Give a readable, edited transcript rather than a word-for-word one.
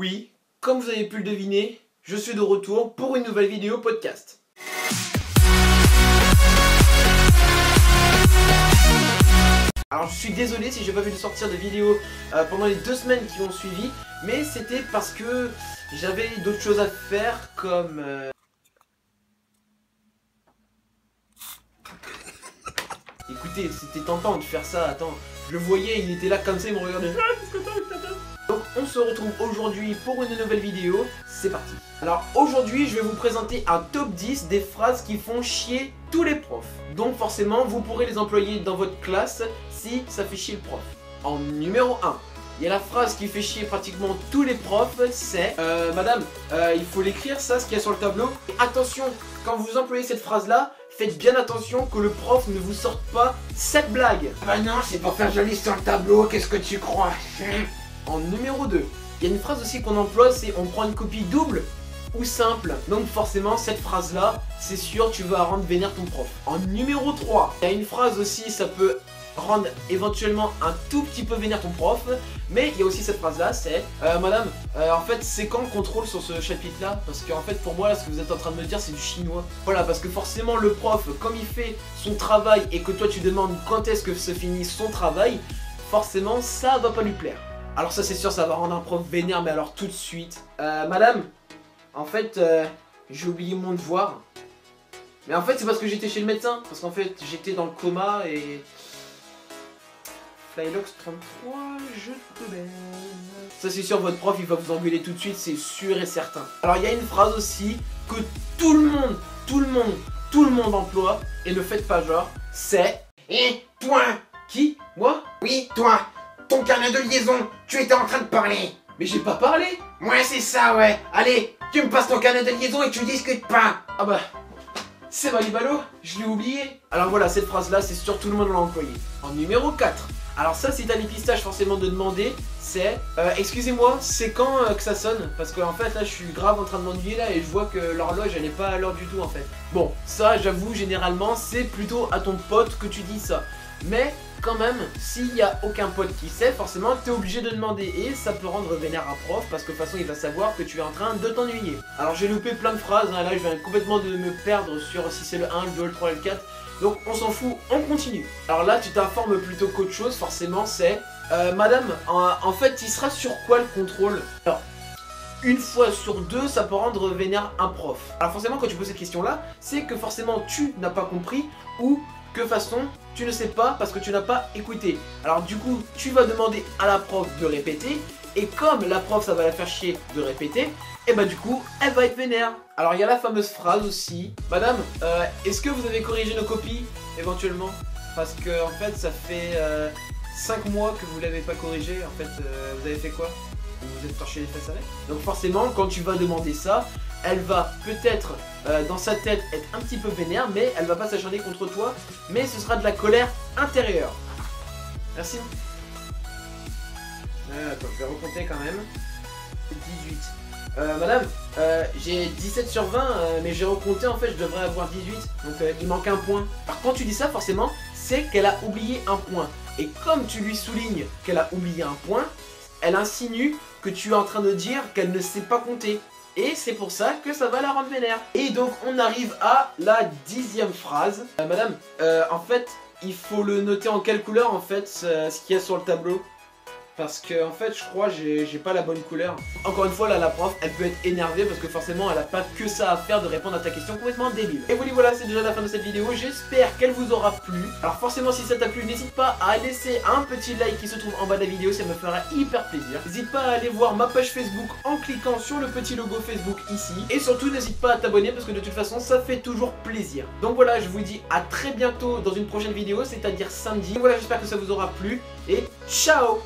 Oui, comme vous avez pu le deviner, je suis de retour pour une nouvelle vidéo podcast. Alors je suis désolé si j'ai pas pu sortir de vidéo pendant les 2 semaines qui ont suivi, mais c'était parce que j'avais d'autres choses à faire comme... Écoutez, c'était tentant de faire ça, attends, je le voyais, il était là comme ça, il me regardait. Donc on se retrouve aujourd'hui pour une nouvelle vidéo, c'est parti. Alors aujourd'hui je vais vous présenter un top 10 des phrases qui font chier tous les profs. Donc forcément vous pourrez les employer dans votre classe si ça fait chier le prof. En numéro 1, il y a la phrase qui fait chier pratiquement tous les profs, c'est Madame, il faut l'écrire ça, ce qu'il y a sur le tableau. Et attention, quand vous employez cette phrase là, faites bien attention que le prof ne vous sorte pas cette blague. Bah non, c'est pour faire joli sur le tableau, qu'est-ce que tu crois? En numéro 2, il y a une phrase aussi qu'on emploie, c'est on prend une copie double ou simple. Donc forcément cette phrase là, c'est sûr tu vas rendre vénère ton prof. En numéro 3, il y a une phrase aussi, ça peut rendre éventuellement un tout petit peu vénère ton prof, mais il y a aussi cette phrase là, c'est Madame, en fait c'est quand le contrôle sur ce chapitre là? Parce qu'en fait pour moi là ce que vous êtes en train de me dire c'est du chinois. Voilà, parce que forcément le prof, comme il fait son travail et que toi tu demandes quand est-ce que se finit son travail, forcément ça va pas lui plaire. Alors ça c'est sûr, ça va rendre un prof vénère, mais alors tout de suite. Madame, en fait, j'ai oublié mon devoir. Mais en fait c'est parce que j'étais chez le médecin, parce qu'en fait j'étais dans le coma et... Flylox 33, je te baise. Ça c'est sûr, votre prof il va vous engueuler tout de suite, c'est sûr et certain. Alors il y a une phrase aussi que tout le monde emploie, et ne faites pas genre, c'est... Et toi? Qui? Moi? Oui, toi! Ton carnet de liaison, tu étais en train de parler. Mais j'ai pas parlé. Ouais, c'est ça, ouais. Allez, tu me passes ton carnet de liaison et tu discutes pas. Ah bah, c'est Malibalo, je l'ai oublié. Alors voilà, cette phrase là, c'est sûr tout le monde l'a employée. En numéro 4, alors ça c'est à l'épistage forcément de demander, c'est excusez-moi, c'est quand que ça sonne? Parce que en fait là je suis grave en train de m'ennuyer là et je vois que l'horloge elle est pas à l'heure du tout en fait. Bon, ça j'avoue généralement c'est plutôt à ton pote que tu dis ça. Mais quand même, s'il n'y a aucun pote qui sait, forcément t'es obligé de demander et ça peut rendre vénère un prof parce que de toute façon il va savoir que tu es en train de t'ennuyer. Alors j'ai loupé plein de phrases, hein, là je viens complètement de me perdre sur si c'est le 1, le 2, le 3 et le 4. Donc on s'en fout, on continue. Alors là tu t'informes plutôt qu'autre chose, forcément c'est Madame, en fait il sera sur quoi le contrôle? Alors, une fois sur 2, ça peut rendre vénère un prof. Alors forcément quand tu poses cette question là, c'est que forcément tu n'as pas compris ou que façon tu ne sais pas parce que tu n'as pas écouté. Alors du coup tu vas demander à la prof de répéter et comme la prof ça va la faire chier de répéter, et bah du coup elle va être vénère. Alors il y a la fameuse phrase aussi, Madame, est-ce que vous avez corrigé nos copies éventuellement? Parce que en fait ça fait 5 mois que vous l'avez pas corrigé, en fait vous avez fait quoi? Vous êtes torché les fesses avec? Donc forcément quand tu vas demander ça, elle va peut-être dans sa tête être un petit peu vénère, mais elle va pas s'acharner contre toi, mais ce sera de la colère intérieure. Merci. Attends, je vais recompter quand même. 18. Madame, j'ai 17 sur 20, mais j'ai recompté en fait, je devrais avoir 18, donc il manque un point. Alors quand tu dis ça, forcément, c'est qu'elle a oublié un point. Et comme tu lui soulignes qu'elle a oublié un point, elle insinue que tu es en train de dire qu'elle ne sait pas compter. Et c'est pour ça que ça va la rendre vénère. Et donc on arrive à la 10e phrase. Madame, en fait, il faut le noter en quelle couleur en fait, ce qu'il y a sur le tableau? Parce que en fait je crois j'ai pas la bonne couleur. Encore une fois là la prof elle peut être énervée parce que forcément elle a pas que ça à faire de répondre à ta question complètement débile. Et voilà c'est déjà la fin de cette vidéo, j'espère qu'elle vous aura plu. Alors forcément si ça t'a plu n'hésite pas à laisser un petit like qui se trouve en bas de la vidéo, ça me fera hyper plaisir. N'hésite pas à aller voir ma page Facebook en cliquant sur le petit logo Facebook ici. Et surtout n'hésite pas à t'abonner parce que de toute façon ça fait toujours plaisir. Donc voilà je vous dis à très bientôt dans une prochaine vidéo, c'est à dire samedi. Donc voilà j'espère que ça vous aura plu et ciao.